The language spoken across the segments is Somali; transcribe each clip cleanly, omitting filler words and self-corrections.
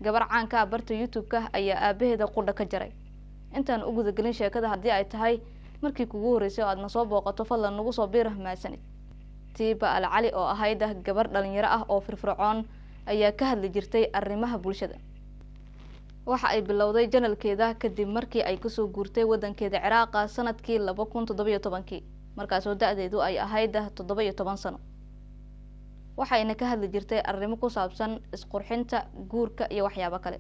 gabar caan ka barta YouTube-ka ayaa aabaheeda qudha ka jaray. Intaan ugu gudagelin sheekada haddii ay tahay markii kugu horeysay oo aad na soo booqato fadlan nagu soo biir mahadsanid. Tiiba Alcali oo ahayd gabar dhalinyaro ah oo firfircoon ayaa ka hadli jirtay arrimaha bulshada. Waxa ay bilowday channelkeeda kadib markii ay ku soo guurtay wadankeeda Ciraaq sanadkii 2017 markaas oo da'deedu ay ahayd 17 sano. waxayna ka hadli jirtay arrimo ku saabsan isqurxinta guurka iyo waxyaabo kale.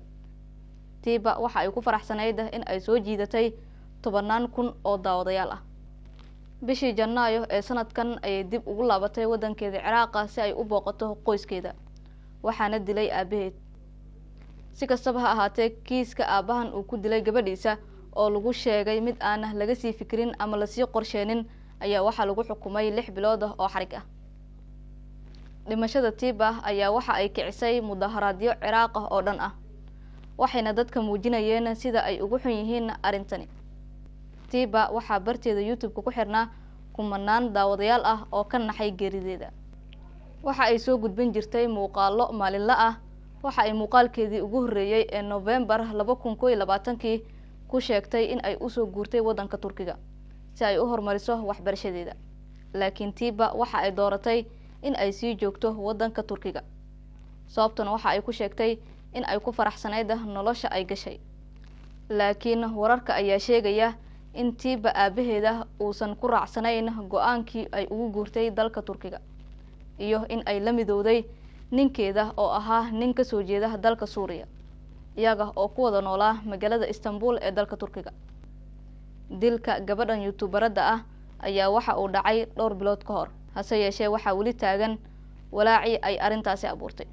Tiiba waxa ay ku faraxsanayd in ay soo jiidatay 10,000 oo daawadayaal ah. bishii Janaayo ee sanadkan ay dib ugu laabatay wadankeeda Ciraaq si ay u booqato qoyskeeda, waxaana dilay aabaheed. Si kastaba ha ahaatee, kiiska aabahan uu ku dilay gabadhiisa oo lagu sheegay mid aan laga sii fikirin ama la sii qorsheenin ayaa waxa lagu xukumay 6 bilood oo xarig ah. dhimashada Tiiba ayaa waxa ay kicisay mudaharaadyo Ciraaq oo dhan ah, waxayna dadka muujinayeen sida ay ugu xun yihiin arintani. Tiiba waxa barteeda YouTube ku xirnaa kumanaan daawadayaal ah oo ka naxay geerideeda. waxa ay soo gudbin jirtay muuqaallo maalinle ah. waxa ay muuqaalkeedii ugu horeeyay ee November 2021 ku sheegtay in ay u soo guurtay wadanka Turkiga si ay u horumariso waxbarashadeeda. laakiin Tiiba waxa ay dooratay in ay sii joogto wadanka Turkiga. sababtuna waxa ay ku sheegtay in ay ku faraxsanayd nolosha ay gashay. laakiin wararka ayaa sheegaya in Tiiba aabaheeda uusan ku raacsanayn go'aankii ay ugu guurtay dalka Turkiga iyo in ay la midowday ninkeeda oo ahaa nin ka soo jeeda dalka Suuriya, iyaga oo ku wada noolaa magaalada Istanbul ee dalka Turkiga. dilka gabadhan YouTuberada ah ayaa waxa uu dhacay dhowr bilood ka hor, hase yeeshee waxa wali taagan walaaci ay arintaasi abuurtay.